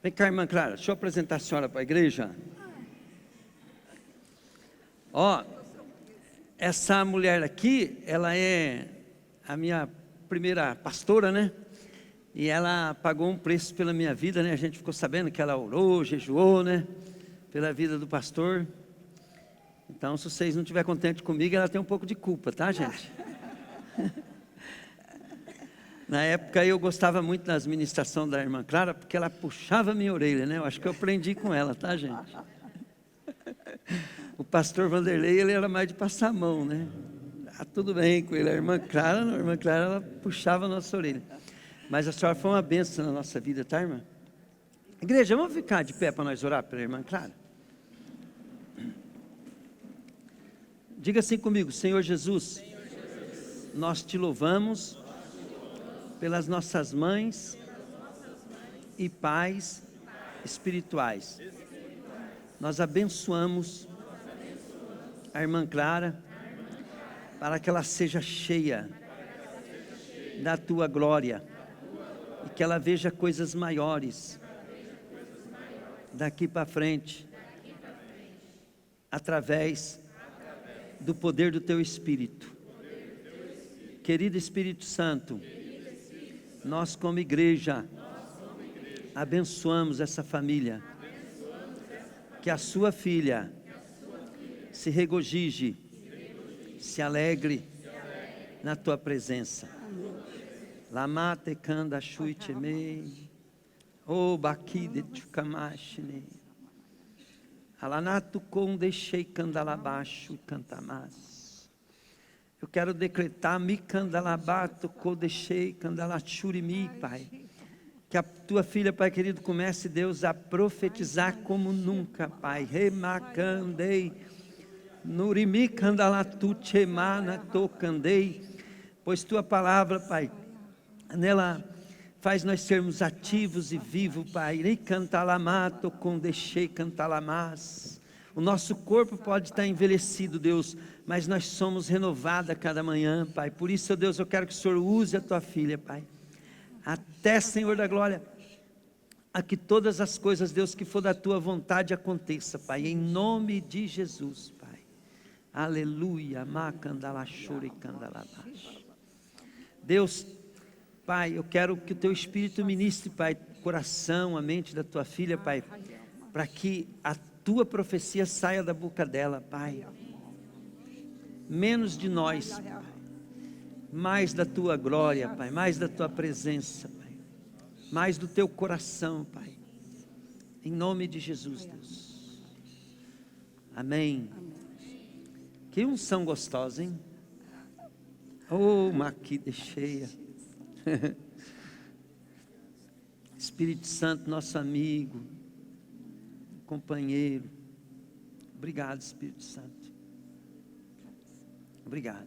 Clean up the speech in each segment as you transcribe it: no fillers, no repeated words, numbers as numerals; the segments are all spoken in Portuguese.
Vem cá, irmã Clara, deixa eu apresentar a senhora para a igreja. Ó, essa mulher aqui, ela é a minha primeira pastora, né? E ela pagou um preço pela minha vida, né? A gente ficou sabendo que ela orou, jejuou, né? Pela vida do pastor. Então, se vocês não estiverem contentes comigo, ela tem um pouco de culpa, tá, gente? Na época eu gostava muito das ministrações da irmã Clara, porque ela puxava minha orelha, né? Eu acho que eu aprendi com ela, tá, gente? O pastor Vanderlei, ele era mais de passar a mão, né? Ah, tudo bem com ele. A irmã Clara, não, a irmã Clara, ela puxava a nossa orelha. Mas a senhora foi uma bênção na nossa vida, tá, irmã? Igreja, vamos ficar de pé para nós orar pela irmã Clara? Diga assim comigo: Senhor Jesus, nós te louvamos pelas nossas mães e pais espirituais. Nós abençoamos a irmã Clara para que ela seja cheia da tua glória e que ela veja coisas maiores daqui para frente, através do poder do teu Espírito. Querido Espírito Santo, nós como igreja abençoamos essa família, que a sua filha se regozije, se alegre na tua presença. Lamate kanda shuichemei, o baki de tukamashine, alanato com deixei candalabaixo cantamas. Eu quero decretar mi candalabato com deixei candalachurimi, Pai. Que a tua filha, Pai querido, comece, Deus, a profetizar como nunca, Pai. Remacandei, nurimi candalatuchemana tocandei. Pois tua palavra, Pai, nela faz nós sermos ativos e vivos, Pai. Rei cantalamato com deixei cantalamas. O nosso corpo pode estar envelhecido, Deus, mas nós somos renovados a cada manhã, Pai. Por isso, Deus, eu quero que o Senhor use a tua filha, Pai. Até, Senhor da glória, a que todas as coisas, Deus, que for da tua vontade aconteça, Pai, em nome de Jesus, Pai. Aleluia. Deus, Pai, eu quero que o teu Espírito ministre, Pai, o coração, a mente da tua filha, Pai, para que a tua profecia saia da boca dela, Pai. Menos de nós, Pai. Mais da tua glória, Pai, mais da tua presença, Pai, mais do teu coração, Pai, em nome de Jesus, Deus. Amém. Que unção gostosa, hein? Oh, maquida cheia. Espírito Santo, nosso amigo, companheiro. Obrigado, Espírito Santo. Obrigado.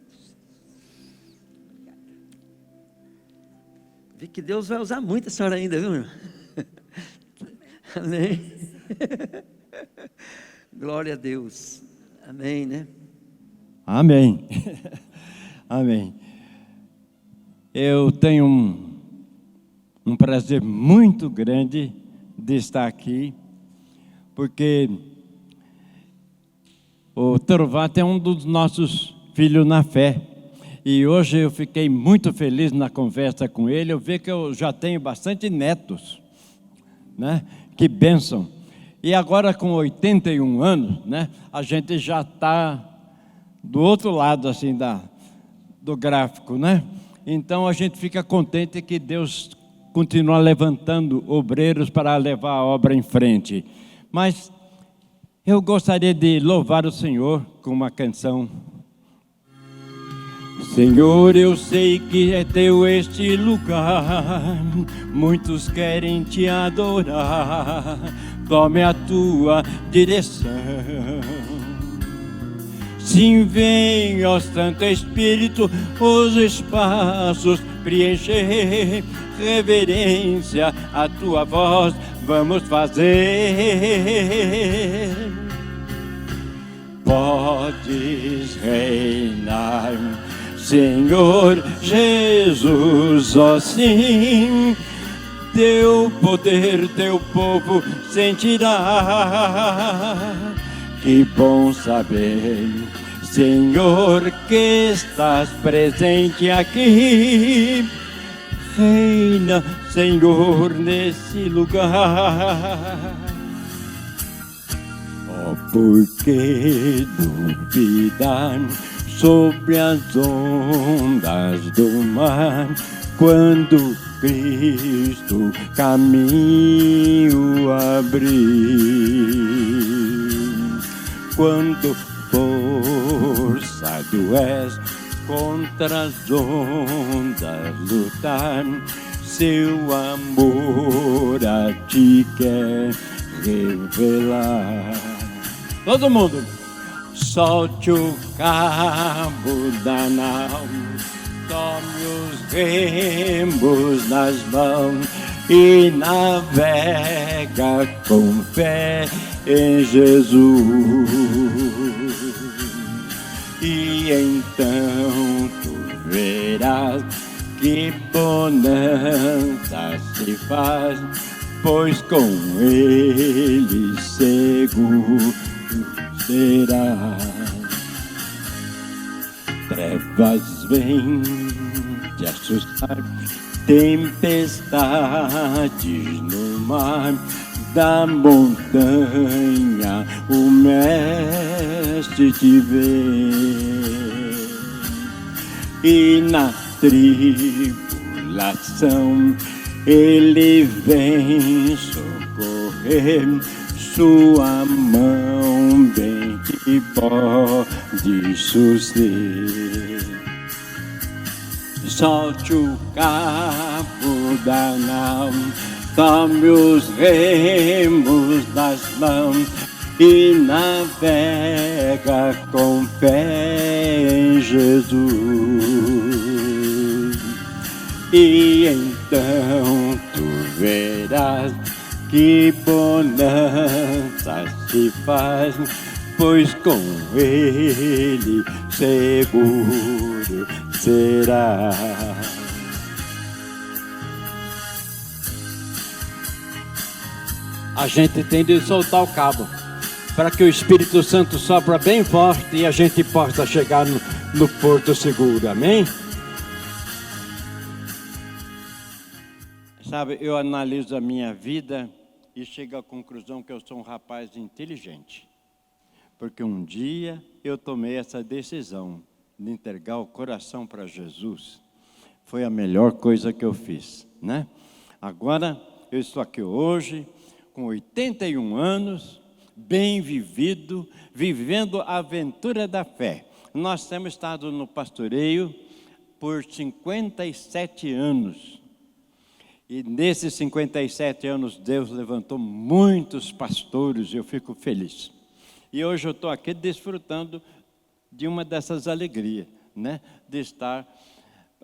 Vi que Deus vai usar muito a senhora ainda, viu, irmão? Amém. Glória a Deus. Amém, né? Amém. Amém. Eu tenho um prazer muito grande de estar aqui, porque o Torvato é um dos nossos filhos na fé. E hoje eu fiquei muito feliz na conversa com ele. Eu vejo que eu já tenho bastante netos, né? Que bênção. E agora com 81 anos, né? A gente já está do outro lado assim do gráfico, né? Então a gente fica contente que Deus continua levantando obreiros para levar a obra em frente. Mas eu gostaria de louvar o Senhor com uma canção. Senhor, eu sei que é teu este lugar, muitos querem te adorar, tome a tua direção. Sim, vem, ó Santo Espírito, os espaços preencher, reverência à tua voz vamos fazer. Podes reinar, Senhor Jesus, ó sim, teu poder teu povo sentirá. Que bom saber, Senhor, que estás presente aqui. Reina, Senhor, nesse lugar. Oh, por que duvidar sobre as ondas do mar, quando Cristo caminho abriu? Quando forçado és contra as ondas lutar, seu amor a ti quer revelar. Todo mundo, solte o cabo da nau, tome os remos nas mãos e navega com fé em Jesus. E então tu verás que bonança se faz, pois com ele seguro serás. Trevas vêm te assustar, tempestades no mar, da montanha o mestre te vê, e na tribulação ele vem socorrer, sua mão bem te pode suster. Solte o cabo da nau, tome os remos das mãos e navega com fé em Jesus. E então tu verás que bonança se faz, pois com ele seguro será. A gente tem de soltar o cabo para que o Espírito Santo sopra bem forte e a gente possa chegar no porto seguro, amém? Sabe, eu analiso a minha vida e chego à conclusão que eu sou um rapaz inteligente, porque um dia eu tomei essa decisão de entregar o coração para Jesus. Foi a melhor coisa que eu fiz, né? Agora eu estou aqui hoje com 81 anos, bem vivido, vivendo a aventura da fé. Nós temos estado no pastoreio por 57 anos. E nesses 57 anos, Deus levantou muitos pastores e eu fico feliz. E hoje eu estou aqui desfrutando de uma dessas alegrias, né? De estar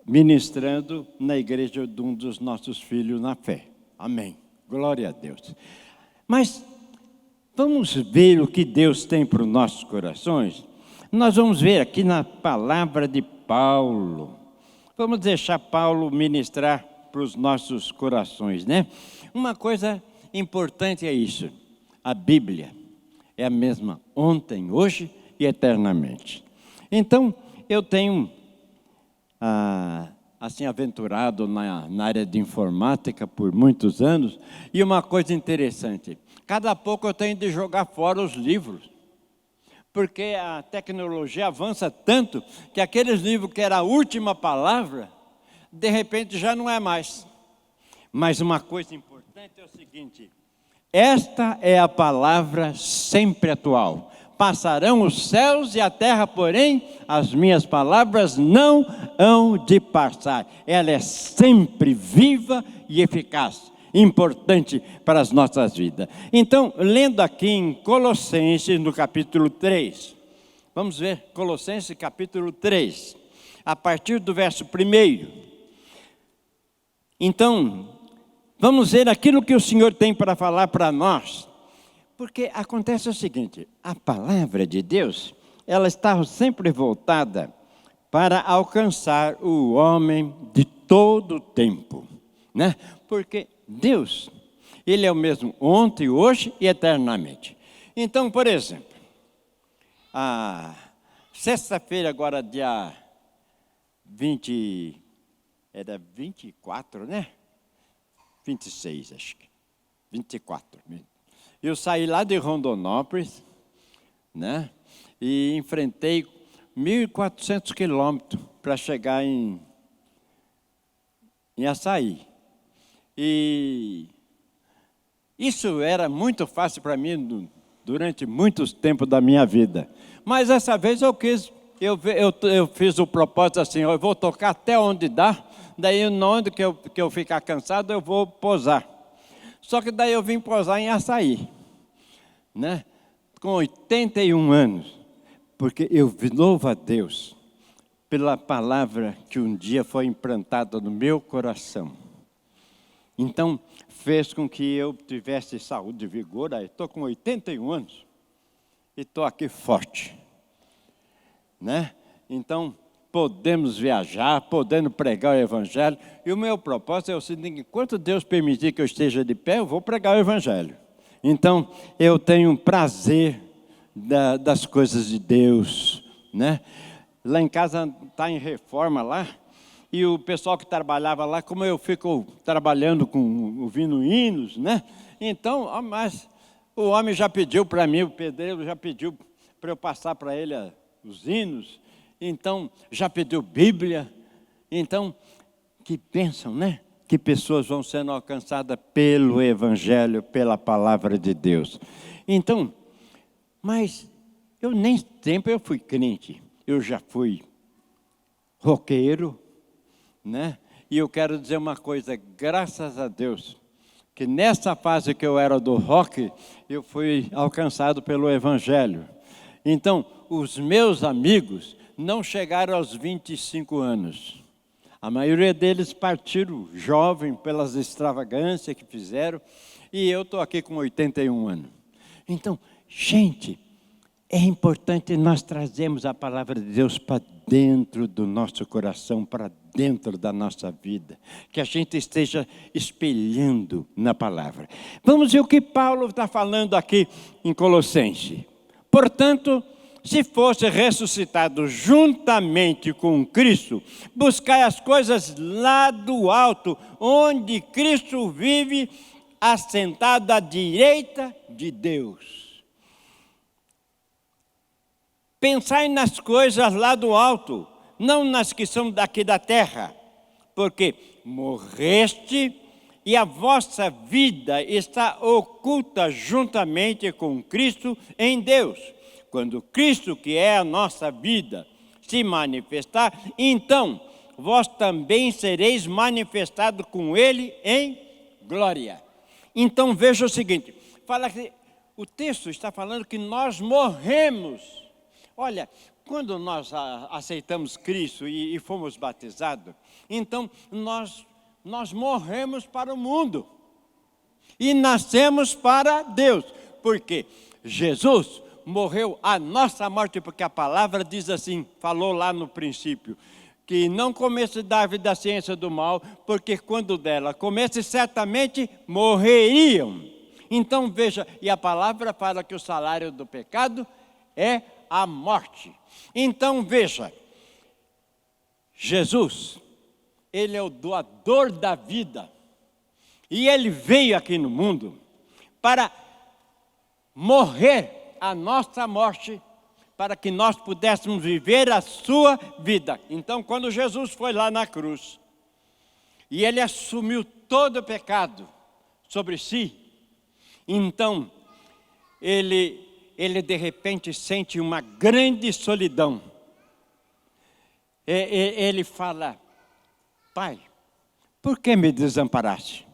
ministrando na igreja de um dos nossos filhos na fé. Amém. Glória a Deus. Mas vamos ver o que Deus tem para os nossos corações? Nós vamos ver aqui na palavra de Paulo. Vamos deixar Paulo ministrar para os nossos corações, né? Uma coisa importante é isso. A Bíblia é a mesma ontem, hoje e eternamente. Então, eu tenho assim, aventurado na área de informática por muitos anos, e uma coisa interessante, cada pouco eu tenho de jogar fora os livros, porque a tecnologia avança tanto, que aqueles livros que era a última palavra, de repente já não é mais. Mas uma coisa importante é o seguinte, esta é a palavra sempre atual. Passarão os céus e a terra, porém, as minhas palavras não hão de passar. Ela é sempre viva e eficaz, importante para as nossas vidas. Então, lendo aqui em Colossenses, no capítulo 3, vamos ver, Colossenses capítulo 3, a partir do verso 1. Então, vamos ver aquilo que o Senhor tem para falar para nós. Porque acontece o seguinte, a palavra de Deus, ela está sempre voltada para alcançar o homem de todo o tempo, né? Porque Deus, Ele é o mesmo ontem, hoje e eternamente. Então, por exemplo, a sexta-feira, agora dia 24, né? 26, acho que. 24 mesmo. Eu saí lá de Rondonópolis, né? E enfrentei 1.400 quilômetros para chegar em Açaí. E isso era muito fácil para mim durante muitos tempos da minha vida. Mas essa vez eu fiz o propósito assim, eu vou tocar até onde dá, daí onde que eu ficar cansado eu vou pousar. Só que daí eu vim pousar em Açaí, né? Com 81 anos, porque eu louvo a Deus pela palavra que um dia foi implantada no meu coração. Então, fez com que eu tivesse saúde e vigor. Estou com 81 anos e estou aqui forte, né? Então, podemos viajar, podendo pregar o Evangelho. E o meu propósito é o seguinte: enquanto Deus permitir que eu esteja de pé, eu vou pregar o Evangelho. Então, eu tenho prazer das coisas de Deus, né? Lá em casa está em reforma lá, e o pessoal que trabalhava lá, como eu fico trabalhando ouvindo hinos, né? Então, mas o homem já pediu para mim, o pedreiro já pediu para eu passar para ele os hinos, então já pediu Bíblia. Então, que bênção, né? Que pessoas vão sendo alcançadas pelo Evangelho, pela palavra de Deus. Então, mas eu nem sempre eu fui crente, eu já fui roqueiro, né? E eu quero dizer uma coisa, graças a Deus, que nessa fase que eu era do rock, eu fui alcançado pelo Evangelho. Então, os meus amigos não chegaram aos 25 anos. A maioria deles partiram jovem pelas extravagâncias que fizeram, e eu estou aqui com 81 anos. Então, gente, é importante nós trazermos a palavra de Deus para dentro do nosso coração, para dentro da nossa vida, que a gente esteja espelhando na palavra. Vamos ver o que Paulo está falando aqui em Colossenses. Portanto, se fosse ressuscitado juntamente com Cristo, buscai as coisas lá do alto, onde Cristo vive, assentado à direita de Deus. Pensai nas coisas lá do alto, não nas que são daqui da terra, porque morreste e a vossa vida está oculta juntamente com Cristo em Deus. Quando Cristo, que é a nossa vida, se manifestar, então vós também sereis manifestados com Ele em glória. Então veja o seguinte, o texto está falando que nós morremos. Olha, quando nós aceitamos Cristo e fomos batizados, então nós morremos para o mundo e nascemos para Deus, porque Jesus morreu a nossa morte, porque a palavra diz assim, falou lá no princípio, que não comesse da árvore da ciência do mal, porque quando dela comesse, certamente morreriam. Então veja, e a palavra fala que o salário do pecado é a morte. Então veja, Jesus, Ele é o doador da vida, e Ele veio aqui no mundo para morrer a nossa morte, para que nós pudéssemos viver a sua vida. Então, quando Jesus foi lá na cruz, e Ele assumiu todo o pecado sobre si, então, Ele de repente sente uma grande solidão. Ele fala, Pai, por que me desamparaste?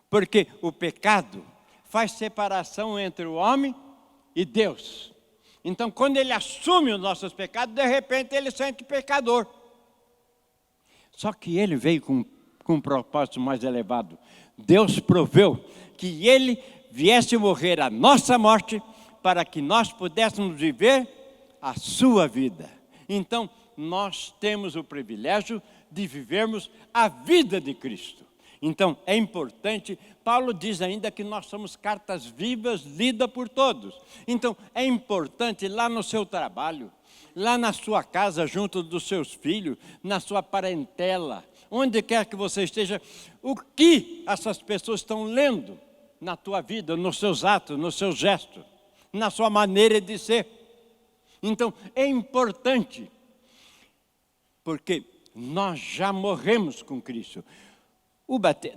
Porque o pecado faz separação entre o homem e Deus. Então, quando Ele assume os nossos pecados, de repente Ele sente pecador. Só que Ele veio com um propósito mais elevado. Deus proveu que Ele viesse morrer a nossa morte, para que nós pudéssemos viver a sua vida. Então, nós temos o privilégio de vivermos a vida de Cristo. Então, é importante, Paulo diz ainda que nós somos cartas vivas, lidas por todos. Então, é importante lá no seu trabalho, lá na sua casa, junto dos seus filhos, na sua parentela, onde quer que você esteja, o que essas pessoas estão lendo na tua vida, nos seus atos, nos seus gestos, na sua maneira de ser. Então, é importante, porque nós já morremos com Cristo.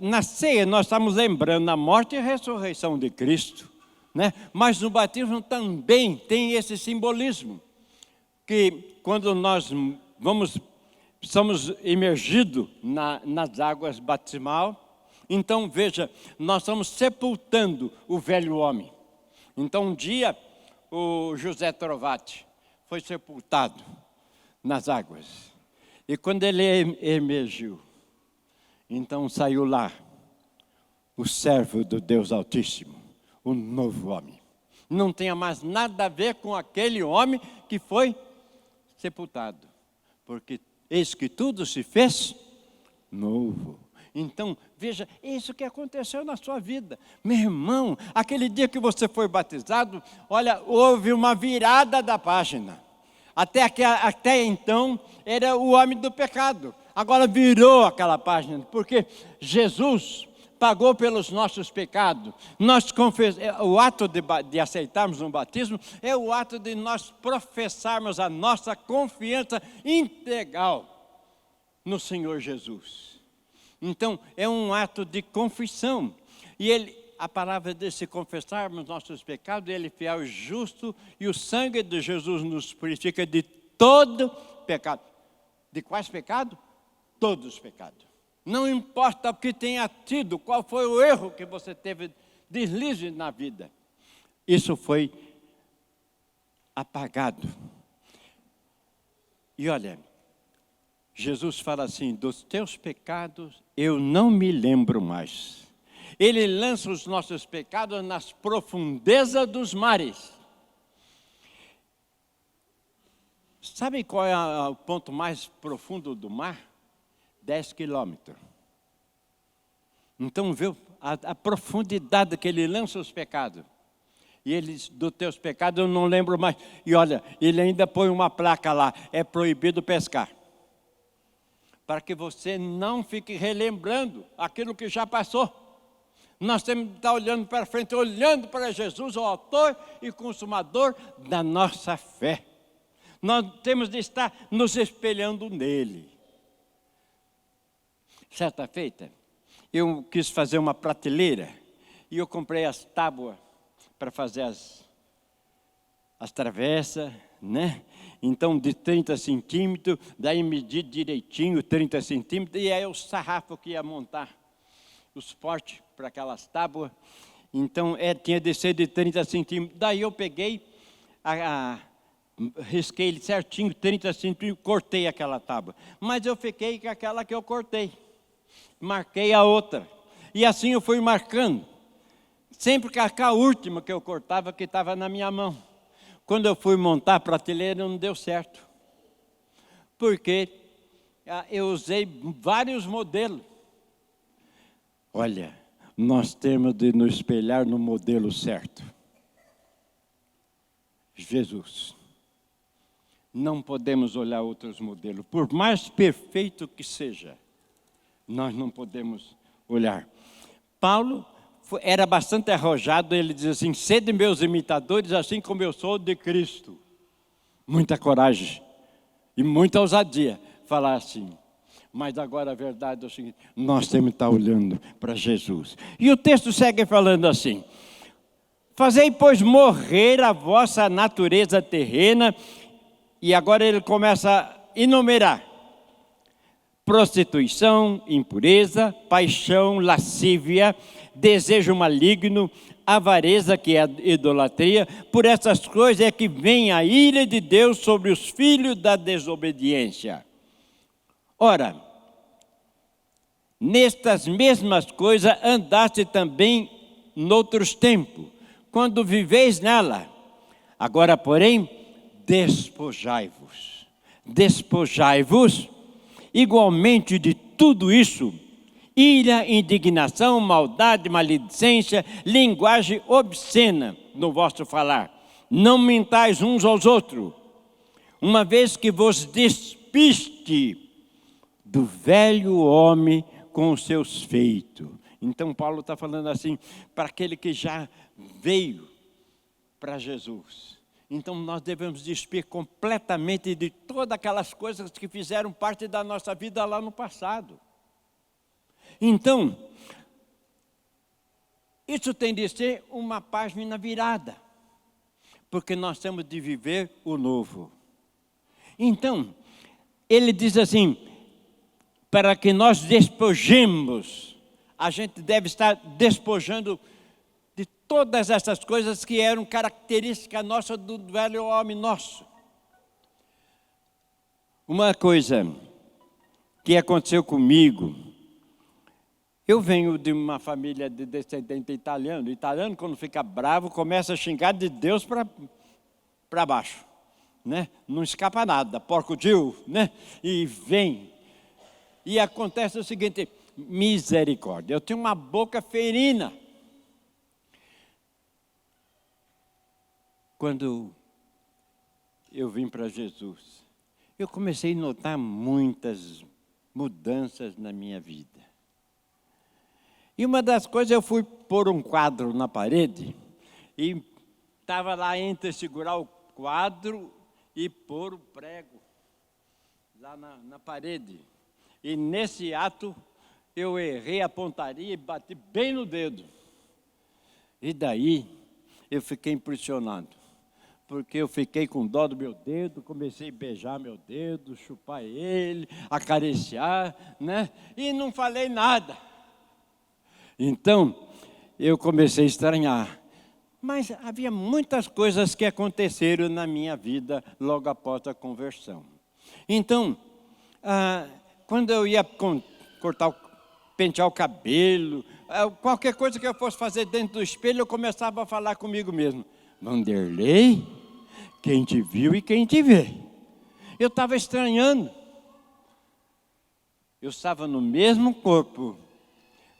Na ceia nós estamos lembrando a morte e a ressurreição de Cristo, né? Mas no batismo também tem esse simbolismo, que quando nós somos imergidos nas águas batismal, então veja, nós estamos sepultando o velho homem. Então um dia o José Trovati foi sepultado nas águas, e quando ele emergiu, então saiu lá o servo do Deus Altíssimo, o novo homem. Não tinha mais nada a ver com aquele homem que foi sepultado, porque eis que tudo se fez novo. Então, veja, isso que aconteceu na sua vida. Meu irmão, aquele dia que você foi batizado, olha, houve uma virada da página. Até então, era o homem do pecado. Agora virou aquela página, porque Jesus pagou pelos nossos pecados. O ato de aceitarmos um batismo é o ato de nós professarmos a nossa confiança integral no Senhor Jesus. Então, é um ato de confissão. E a palavra de se confessarmos nossos pecados, Ele é fiel e justo, e o sangue de Jesus nos purifica de todo pecado. De quais pecados? Todos os pecados. Não importa o que tenha tido, qual foi o erro que você teve, deslize na vida. Isso foi apagado. E olha, Jesus fala assim, dos teus pecados eu não me lembro mais. Ele lança os nossos pecados nas profundezas dos mares. Sabe qual é o ponto mais profundo do mar? 10 quilômetros. Então, viu a profundidade que ele lança os pecados. E ele diz, dos teus pecados eu não lembro mais. E olha, ele ainda põe uma placa lá, é proibido pescar. Para que você não fique relembrando aquilo que já passou. Nós temos que estar olhando para frente, olhando para Jesus, o autor e consumador da nossa fé. Nós temos de estar nos espelhando nele. Certa feita, eu quis fazer uma prateleira e eu comprei as tábuas para fazer as travessas, né? Então, de 30 centímetros, daí medi direitinho 30 centímetros, e aí o sarrafo que ia montar os portes para aquelas tábuas. Então, tinha de ser de 30 centímetros. Daí eu peguei, risquei ele certinho, 30 centímetros, cortei aquela tábua. Mas eu fiquei com aquela que eu cortei. Marquei a outra. E assim eu fui marcando. Sempre com a última que eu cortava, que estava na minha mão. Quando eu fui montar a prateleira, não deu certo. Porque eu usei vários modelos. Olha, nós temos de nos espelhar no modelo certo. Jesus. Não podemos olhar outros modelos. Por mais perfeito que seja, nós não podemos olhar. Paulo era bastante arrojado, ele diz assim, sede meus imitadores, assim como eu sou de Cristo. Muita coragem e muita ousadia falar assim. Mas agora a verdade é o seguinte, nós temos que estar olhando para Jesus. E o texto segue falando assim, fazei, pois, morrer a vossa natureza terrena, e agora ele começa a enumerar. Prostituição, impureza, paixão, lascívia, desejo maligno, avareza, que é a idolatria. Por essas coisas é que vem a ira de Deus sobre os filhos da desobediência. Ora, nestas mesmas coisas andaste também noutros tempos, quando viveis nela. Agora, porém, despojai-vos. Despojai-vos igualmente de tudo isso, ira, indignação, maldade, maledicência, linguagem obscena no vosso falar. Não mentais uns aos outros, uma vez que vos despiste do velho homem com os seus feitos. Então Paulo está falando assim, para aquele que já veio para Jesus. Então nós devemos despir completamente de todas aquelas coisas que fizeram parte da nossa vida lá no passado. Então, isso tem de ser uma página virada, porque nós temos de viver o novo. Então, ele diz assim, para que nós despojemos, a gente deve estar despojando de todas essas coisas que eram característica nossa do velho homem nosso. Uma coisa que aconteceu comigo, eu venho de uma família de descendente italiano. O italiano, quando fica bravo, começa a xingar de Deus para baixo, né? Não escapa nada, porco Dio, né? E vem. E acontece o seguinte, misericórdia, eu tenho uma boca ferina. Quando eu vim para Jesus, eu comecei a notar muitas mudanças na minha vida. E uma das coisas, eu fui pôr um quadro na parede, e estava lá entre segurar o quadro e pôr o prego lá na parede. E nesse ato, eu errei a pontaria e bati bem no dedo. E daí, eu fiquei impressionado, porque eu fiquei com dó do meu dedo, comecei a beijar meu dedo, chupar ele, acariciar, né? E não falei nada. Então, eu comecei a estranhar. Mas havia muitas coisas que aconteceram na minha vida logo após a conversão. Então, quando eu ia pentear o cabelo, qualquer coisa que eu fosse fazer dentro do espelho, eu começava a falar comigo mesmo. Vanderlei, quem te viu e quem te vê. Eu estava estranhando. Eu estava no mesmo corpo,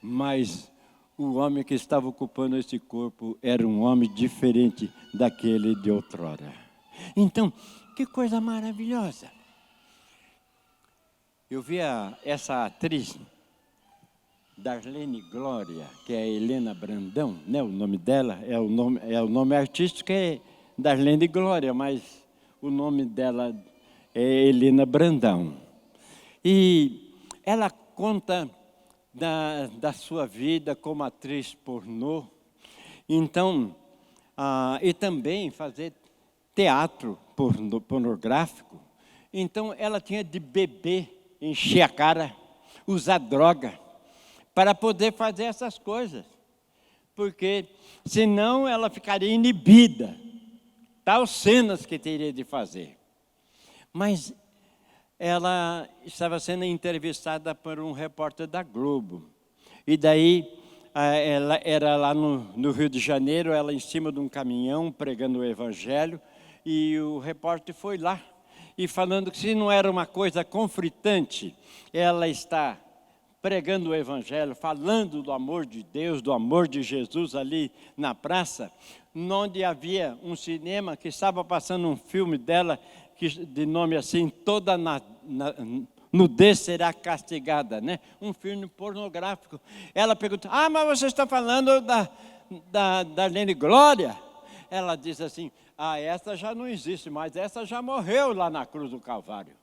mas o homem que estava ocupando esse corpo era um homem diferente daquele de outrora. Então, que coisa maravilhosa. Eu vi essa atriz, Darlene Glória, que é a Helena Brandão, né? O nome dela, o nome artístico é Darlene Glória, mas o nome dela é Helena Brandão. E ela conta da sua vida como atriz pornô, então, e também fazer teatro pornográfico. Então, ela tinha de beber, encher a cara, usar droga, para poder fazer essas coisas, porque senão ela ficaria inibida, tais cenas que teria de fazer. Mas ela estava sendo entrevistada por um repórter da Globo. E daí, ela era lá no Rio de Janeiro, ela em cima de um caminhão, pregando o Evangelho, e o repórter foi lá, e falando que se não era uma coisa conflitante, ela está pregando o Evangelho, falando do amor de Deus, do amor de Jesus ali na praça, onde havia um cinema que estava passando um filme dela, de nome assim, Toda Nudez Será Castigada, né? Um filme pornográfico. Ela pergunta, mas você está falando da Darlene Glória? Ela diz assim, essa já não existe mais, essa já morreu lá na cruz do Calvário.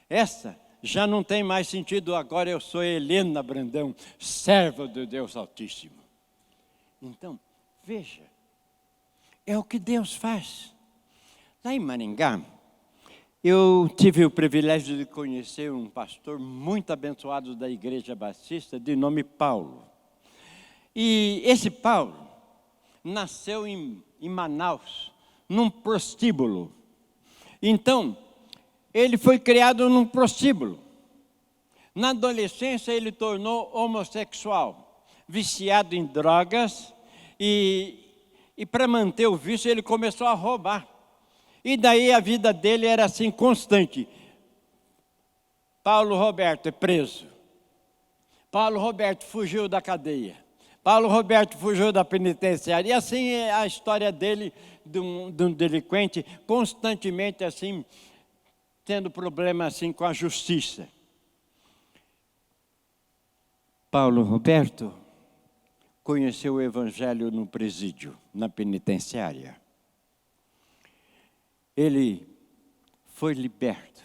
Essa já não tem mais sentido, agora eu sou Helena Brandão, serva do Deus Altíssimo. Então, veja, é o que Deus faz. Lá em Maringá, eu tive o privilégio de conhecer um pastor muito abençoado da Igreja Batista, de nome Paulo. E esse Paulo nasceu em Manaus, num prostíbulo. Então, ele foi criado num prostíbulo. Na adolescência, ele tornou homossexual, viciado em drogas, e para manter o vício, ele começou a roubar. E daí a vida dele era assim, constante. Paulo Roberto é preso. Paulo Roberto fugiu da cadeia. Paulo Roberto fugiu da penitenciária. E assim é a história dele, de um delinquente, constantemente assim, tendo problema assim com a justiça. Paulo Roberto conheceu o Evangelho no presídio, na penitenciária. Ele foi liberto.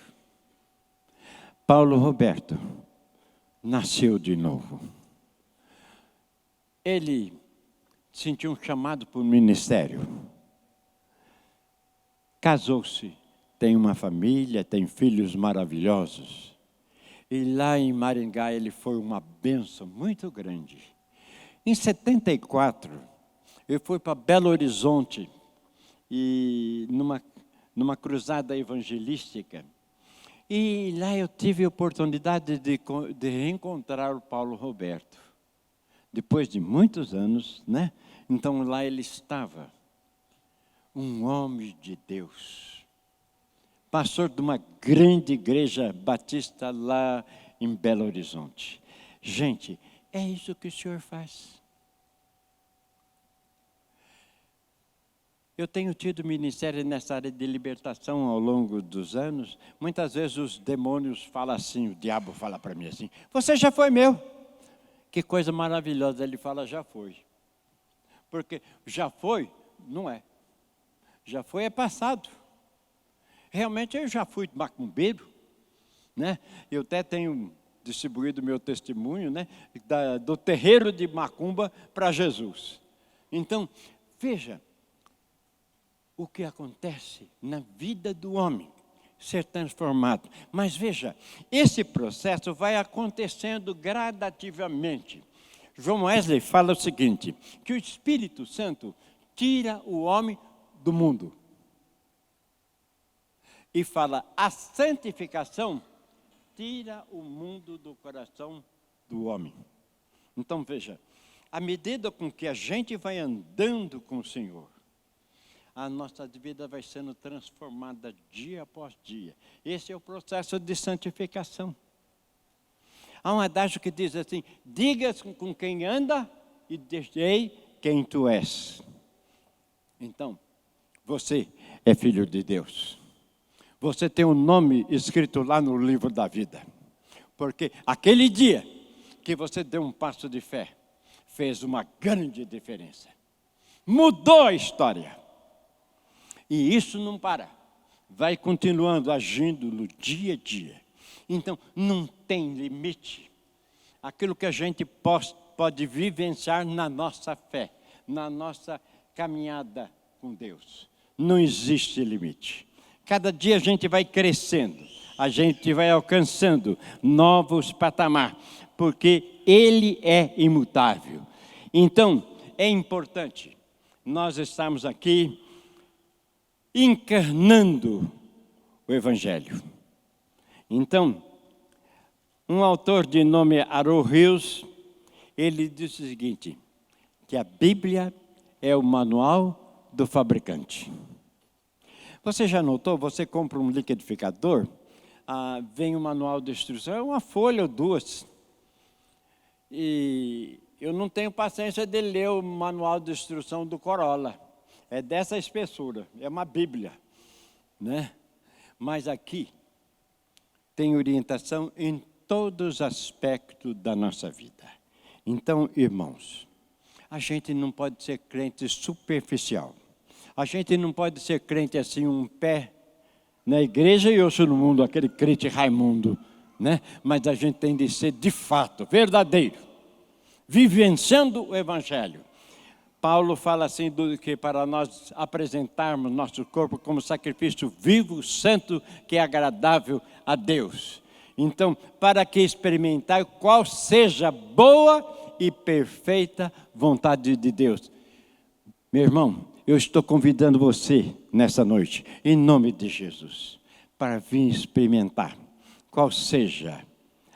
Paulo Roberto nasceu de novo. Ele sentiu um chamado para o ministério. Casou-se, tem uma família, tem filhos maravilhosos. E lá em Maringá ele foi uma bênção muito grande. Em 74, eu fui para Belo Horizonte, e numa cruzada evangelística. E lá eu tive a oportunidade de reencontrar o Paulo Roberto. Depois de muitos anos, né? Então lá ele estava, um homem de Deus. Pastor de uma grande igreja batista lá em Belo Horizonte. Gente, é isso que o Senhor faz. Eu tenho tido ministério nessa área de libertação ao longo dos anos. Muitas vezes os demônios falam assim, o diabo fala para mim assim, você já foi meu. Que coisa maravilhosa, ele fala, já foi. Porque já foi, não é. Já foi é passado. Realmente eu já fui macumbeiro, né? Eu até tenho distribuído meu testemunho, né? Do terreiro de macumba para Jesus. Então, veja o que acontece na vida do homem ser transformado. Mas veja, esse processo vai acontecendo gradativamente. João Wesley fala o seguinte, que o Espírito Santo tira o homem do mundo. E fala, a santificação tira o mundo do coração do homem. Então veja, à medida com que a gente vai andando com o Senhor, a nossa vida vai sendo transformada dia após dia. Esse é o processo de santificação. Há um adágio que diz assim, digas com quem anda e deixei quem tu és. Então, você é filho de Deus. Você tem um nome escrito lá no livro da vida. Porque aquele dia que você deu um passo de fé, fez uma grande diferença. Mudou a história. E isso não para. Vai continuando agindo no dia a dia. Então, não tem limite. Aquilo que a gente pode vivenciar na nossa fé, na nossa caminhada com Deus. Não existe limite. Cada dia a gente vai crescendo, a gente vai alcançando novos patamares, porque Ele é imutável. Então, é importante nós estarmos aqui encarnando o Evangelho. Então, um autor de nome Harold Hills, ele disse o seguinte, que a Bíblia é o manual do fabricante. Você já notou, você compra um liquidificador, vem um manual de instrução, é uma folha ou duas. E eu não tenho paciência de ler o manual de instrução do Corolla. É dessa espessura, é uma Bíblia, né? Mas aqui tem orientação em todos os aspectos da nossa vida. Então, irmãos, a gente não pode ser crente superficial. A gente não pode ser crente assim, um pé na igreja e outro no mundo, aquele crente Raimundo, né? Mas a gente tem de ser de fato, verdadeiro, vivenciando o Evangelho. Paulo fala assim, que para nós apresentarmos nosso corpo como sacrifício vivo, santo, que é agradável a Deus. Então, para que experimentar qual seja a boa e perfeita vontade de Deus. Meu irmão, eu estou convidando você nessa noite, em nome de Jesus, para vir experimentar qual seja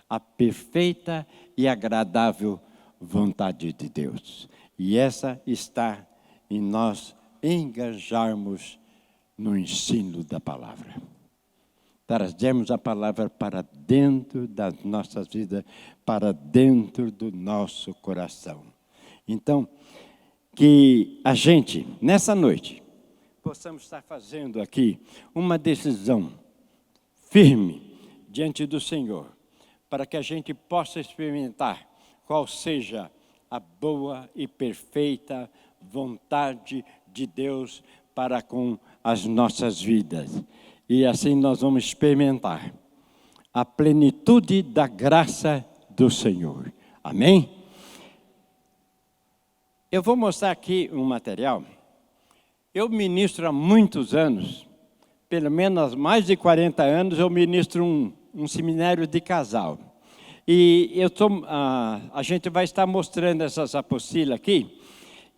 a perfeita e agradável vontade de Deus. E essa está em nós engajarmos no ensino da palavra. trazemos a palavra para dentro das nossas vidas, para dentro do nosso coração. Então, que a gente, nessa noite, possamos estar fazendo aqui uma decisão firme diante do Senhor, para que a gente possa experimentar qual seja a boa e perfeita vontade de Deus para com as nossas vidas. E assim nós vamos experimentar a plenitude da graça do Senhor. Amém? Eu vou mostrar aqui um material. Eu ministro há muitos anos, pelo menos mais de 40 anos, eu ministro um seminário de casal. E a gente vai estar mostrando essas apostilas aqui.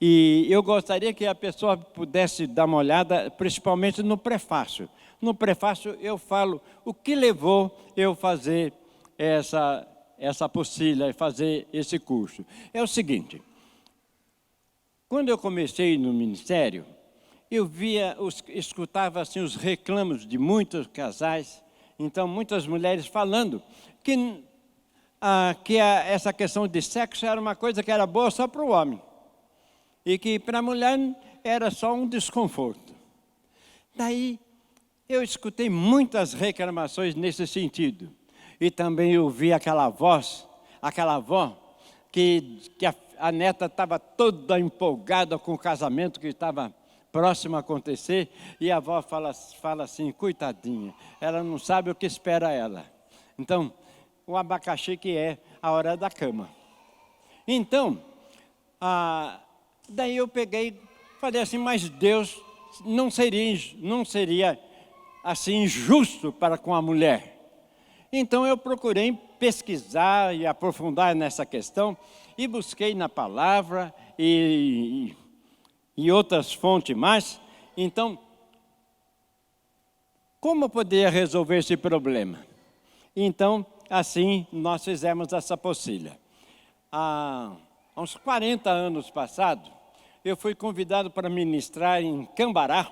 E eu gostaria que a pessoa pudesse dar uma olhada, principalmente no prefácio. No prefácio eu falo o que levou eu fazer essa apostila e fazer esse curso. É o seguinte, quando eu comecei no ministério, eu escutava assim, os reclamos de muitos casais, então muitas mulheres falando que essa questão de sexo era uma coisa que era boa só para o homem. E que para a mulher era só um desconforto. Daí eu escutei muitas reclamações nesse sentido. E também ouvi aquela avó, que a neta estava toda empolgada com o casamento que estava próximo a acontecer. E a avó fala assim, coitadinha, ela não sabe o que espera ela. Então, o abacaxi que é a hora da cama. Então, daí eu peguei, falei assim, mas Deus não seria assim injusto para com a mulher. Então eu procurei pesquisar e aprofundar nessa questão e busquei na palavra e outras fontes mais. Então, como eu poderia resolver esse problema? Então, assim nós fizemos essa apostila. Há uns 40 anos passados, eu fui convidado para ministrar em Cambará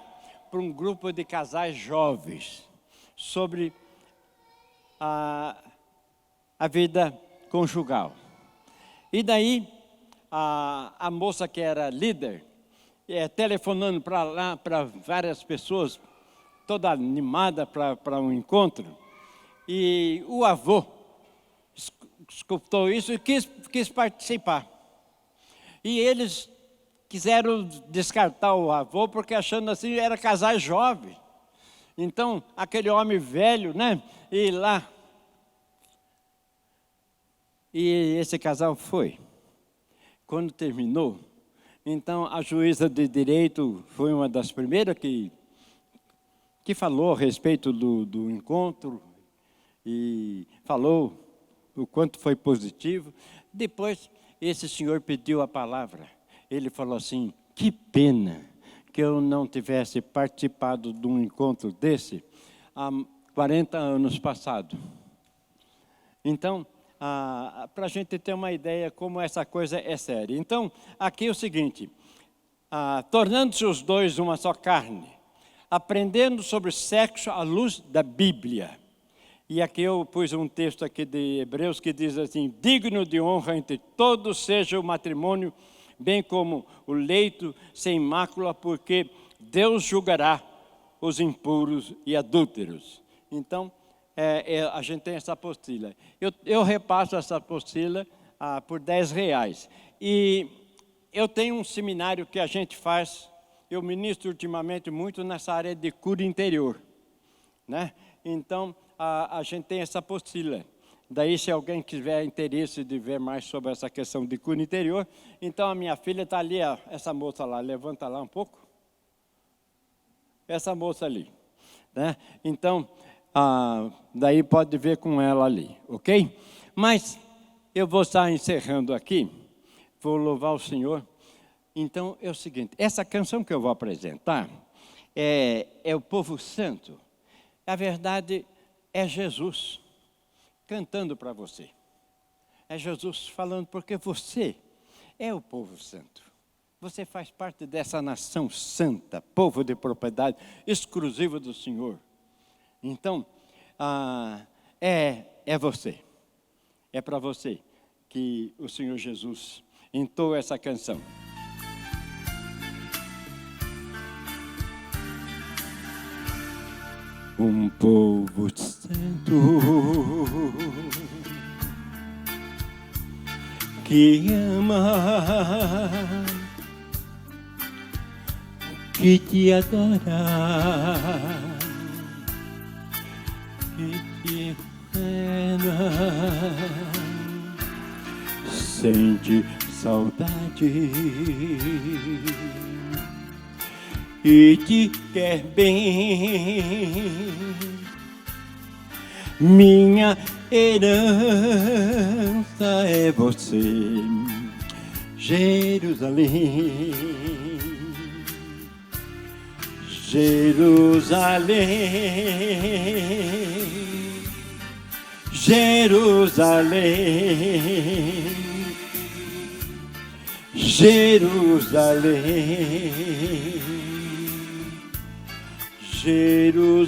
para um grupo de casais jovens sobre a vida conjugal. E daí, a moça que era líder, telefonando para lá, para várias pessoas, toda animada para um encontro, e o avô escutou isso e quis participar. E eles quiseram descartar o avô, porque achando assim, era casais jovens. Então, aquele homem velho, né? E lá. E esse casal foi. Quando terminou, então a juíza de direito foi uma das primeiras que falou a respeito do encontro e falou o quanto foi positivo. Depois, esse senhor pediu a palavra. Ele falou assim, que pena que eu não tivesse participado de um encontro desse há 40 anos passados. Então, para a gente ter uma ideia como essa coisa é séria. Então, aqui é o seguinte, tornando-se os dois uma só carne, aprendendo sobre sexo à luz da Bíblia. E aqui eu pus um texto aqui de Hebreus que diz assim, digno de honra entre todos seja o matrimônio, bem como o leito sem mácula, porque Deus julgará os impuros e adúlteros. Então, a gente tem essa apostila. Eu repasso essa apostila por R$10. E eu tenho um seminário que a gente faz, eu ministro ultimamente muito nessa área de cura interior, né? Então, a gente tem essa apostila. Daí, se alguém tiver interesse de ver mais sobre essa questão de cura interior, então a minha filha está ali, essa moça lá, levanta lá um pouco. Essa moça ali, né? Então, daí pode ver com ela ali, ok? Mas eu vou estar encerrando aqui, vou louvar o Senhor. Então, é o seguinte, essa canção que eu vou apresentar é o povo santo. A verdade é Jesus cantando para você. É Jesus falando, porque você é o povo santo. Você faz parte dessa nação santa, povo de propriedade exclusiva do Senhor. Então, é você. É para você que o Senhor Jesus entoa essa canção. Um povo santo que ama, que te adora, que te ama, sente saudade e te quer bem. Minha herança é você, Jerusalém, Jerusalém, Jerusalém, Jerusalém, Jerusalém.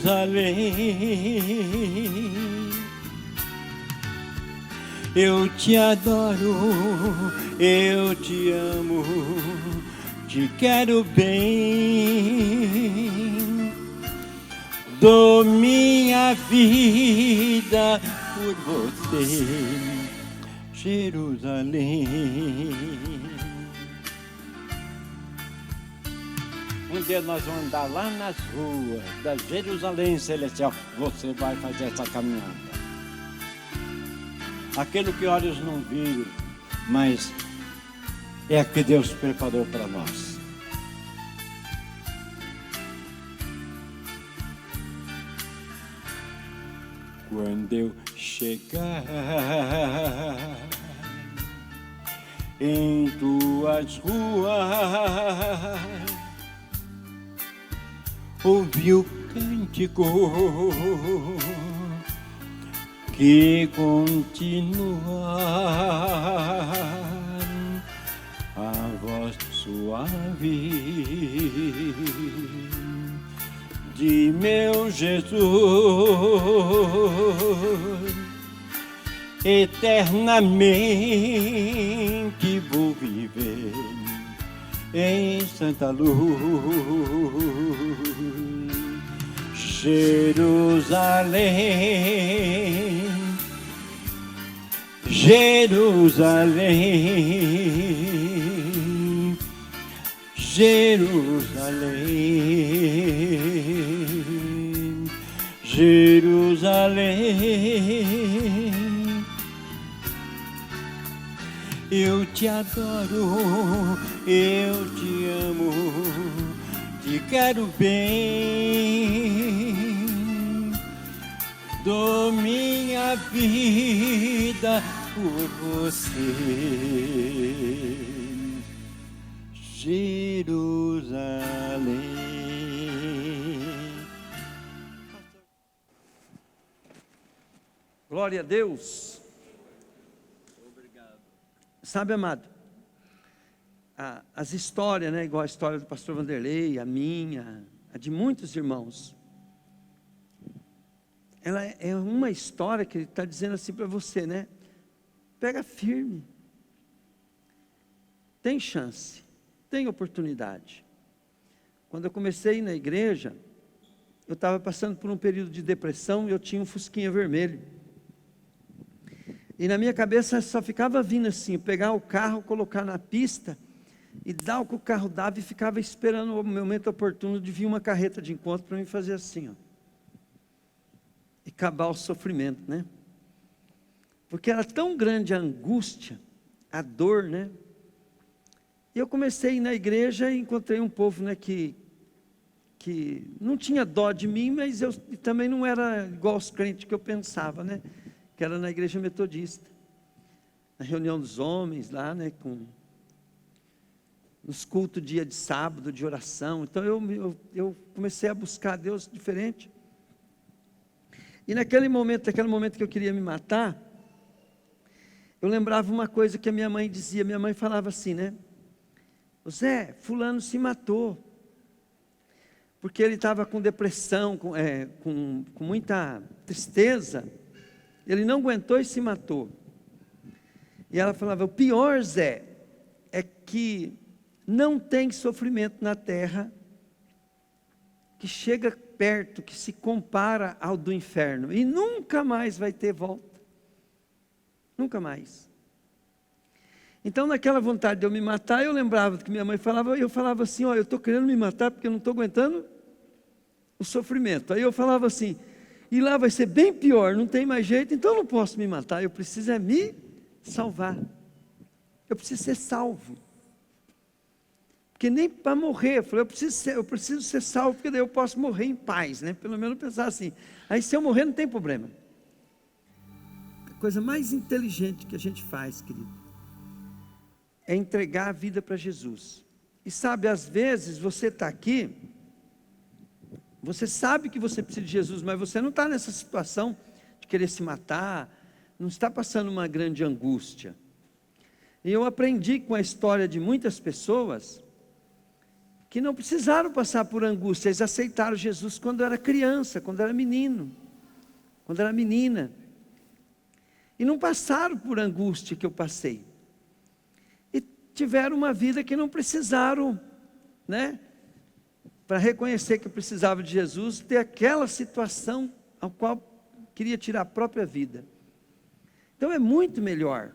Eu te adoro, eu te amo, te quero bem. Dou minha vida por você, Jerusalém. Um dia nós vamos andar lá nas ruas da Jerusalém Celestial. Você vai fazer essa caminhada. Aquilo que olhos não viram, mas é o que Deus preparou para nós. Quando eu chegar em tuas ruas, ouvi o cântico que continua, a voz suave de meu Jesus, eternamente vou viver em santa luz. Jerusalém, Jerusalém, Jerusalém, Jerusalém. Eu te adoro, eu te amo, te quero bem. Dou minha vida por você, Jerusalém. Glória a Deus. Obrigado. Sabe, amado, as histórias, né, igual a história do pastor Vanderlei, a minha, a de muitos irmãos, ela é uma história que ele está dizendo assim para você, né? Pega firme, tem chance, tem oportunidade. Quando eu comecei na igreja, eu estava passando por um período de depressão e eu tinha um fusquinha vermelho. E na minha cabeça só ficava vindo assim, pegar o carro, colocar na pista e dar o que o carro dava e ficava esperando o momento oportuno de vir uma carreta de encontro para me fazer assim, ó. E acabar o sofrimento, né? Porque era tão grande a angústia, a dor, né? E eu comecei a ir na igreja e encontrei um povo, né, que não tinha dó de mim, mas eu também não era igual aos crentes que eu pensava, né? Que era na igreja metodista. Na reunião dos homens lá, né, nos cultos dia de sábado, de oração. Então eu comecei a buscar Deus diferente. E naquele momento que eu queria me matar, eu lembrava uma coisa que a minha mãe dizia. Minha mãe falava assim, né? Zé, fulano se matou. porque ele estava com depressão, com muita tristeza. Ele não aguentou e se matou. E ela falava: o pior, Zé, é que não tem sofrimento na terra que chega perto, que se compara ao do inferno, e nunca mais vai ter volta. Nunca mais. Então, naquela vontade de eu me matar, eu lembrava do que minha mãe falava, e eu falava assim: ó, eu estou querendo me matar porque eu não estou aguentando o sofrimento. Aí eu falava assim: e lá vai ser bem pior, não tem mais jeito, então eu não posso me matar, eu preciso é me salvar. Eu preciso ser salvo. Porque nem para morrer, eu falei, eu preciso ser salvo, porque daí eu posso morrer em paz, né? Pelo menos pensar assim. Aí se eu morrer não tem problema. A coisa mais inteligente que a gente faz, querido, é entregar a vida para Jesus. E sabe, às vezes você está aqui, você sabe que você precisa de Jesus, mas você não está nessa situação de querer se matar, não está passando uma grande angústia. E eu aprendi com a história de muitas pessoas que não precisaram passar por angústia, eles aceitaram Jesus quando era criança, quando era menino, quando era menina, e não passaram por angústia que eu passei, e tiveram uma vida que não precisaram, né, para reconhecer que eu precisava de Jesus, ter aquela situação ao qual queria tirar a própria vida. Então é muito melhor.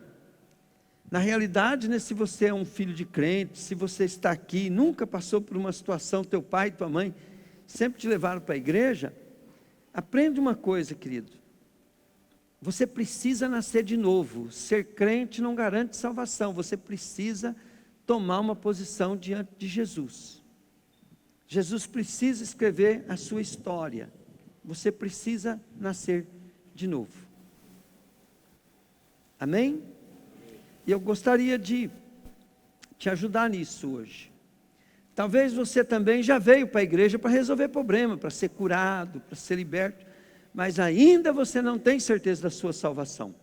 Na realidade, né, se você é um filho de crente, se você está aqui e nunca passou por uma situação, teu pai e tua mãe sempre te levaram para a igreja, aprende uma coisa, querido. Você precisa nascer de novo. Ser crente não garante salvação. Você precisa tomar uma posição diante de Jesus. Jesus precisa escrever a sua história. Você precisa nascer de novo. Amém? E eu gostaria de te ajudar nisso hoje. Talvez você também já veio para a igreja para resolver problema, para ser curado, para ser liberto, mas ainda você não tem certeza da sua salvação.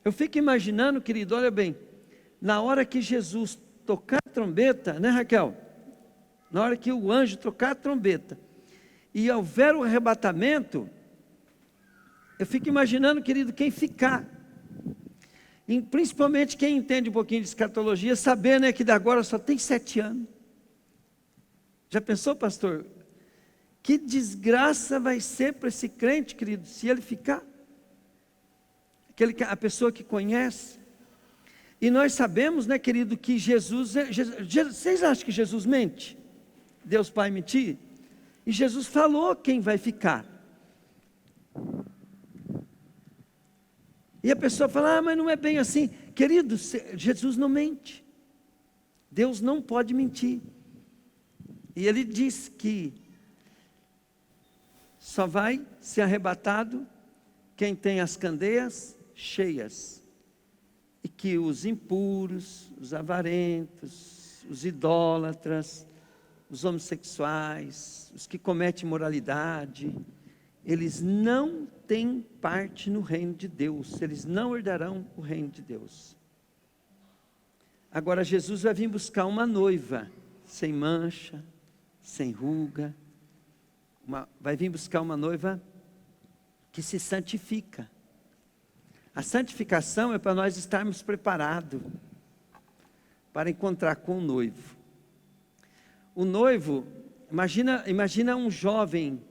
Eu fico imaginando, querido, olha bem, na hora que Jesus tocar a trombeta, né, Raquel? Na hora que o anjo tocar a trombeta, e houver o arrebatamento, eu fico imaginando, querido, quem ficar. E principalmente quem entende um pouquinho de escatologia, saber, né, que de agora só tem 7 anos. Já pensou, pastor? Que desgraça vai ser para esse crente, querido, se ele ficar? A pessoa que conhece. E nós sabemos, né, querido, que Jesus, vocês acham que Jesus mente? Deus Pai mentir? E Jesus falou quem vai ficar. E a pessoa fala: ah, mas não é bem assim. Querido, Jesus não mente. Deus não pode mentir. E ele diz que só vai ser arrebatado quem tem as candeias cheias. E que os impuros, os avarentos, os idólatras, os homossexuais, os que cometem imoralidade, eles não têm parte no reino de Deus, eles não herdarão o reino de Deus. Agora Jesus vai vir buscar uma noiva, sem mancha, sem ruga, vai vir buscar uma noiva que se santifica. A santificação é para nós estarmos preparados para encontrar com o noivo. O noivo, imagina um jovem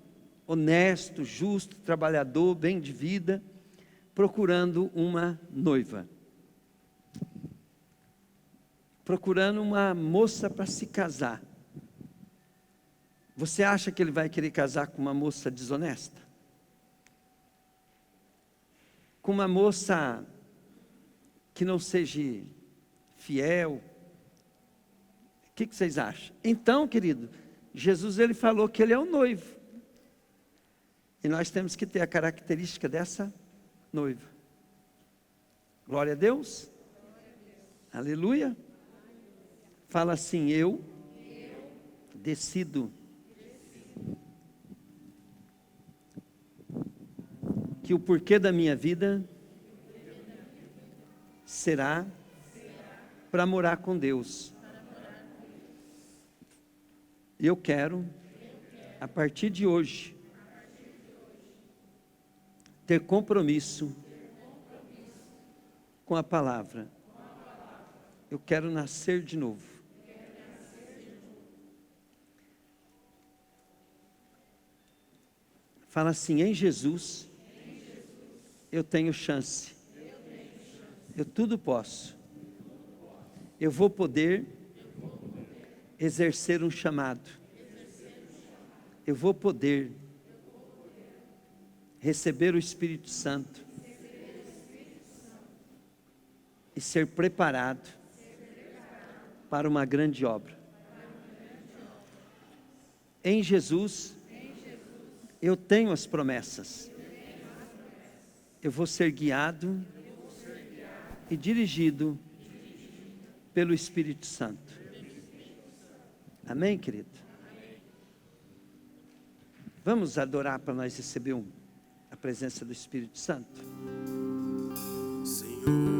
honesto, justo, trabalhador, bem de vida, procurando uma noiva. Procurando uma moça para se casar. Você acha que ele vai querer casar com uma moça desonesta? Com uma moça que não seja fiel? O que vocês acham? Então, querido, Jesus ele falou que ele é o noivo. E nós temos que ter a característica dessa noiva. Glória a Deus. Aleluia. Fala assim: eu decido que o porquê da minha vida será para morar com Deus. Eu quero, a partir de hoje, ter compromisso com a palavra. Eu quero nascer de novo. Fala assim: em Jesus, eu tenho chance. Eu tudo posso. Eu vou poder exercer um chamado. Eu vou poder receber o Espírito Santo e ser preparado para uma grande obra. Em Jesus, eu tenho as promessas. Eu vou ser guiado e dirigido pelo Espírito Santo. Amém, querido? Vamos adorar para nós receber a presença do Espírito Santo? Senhor.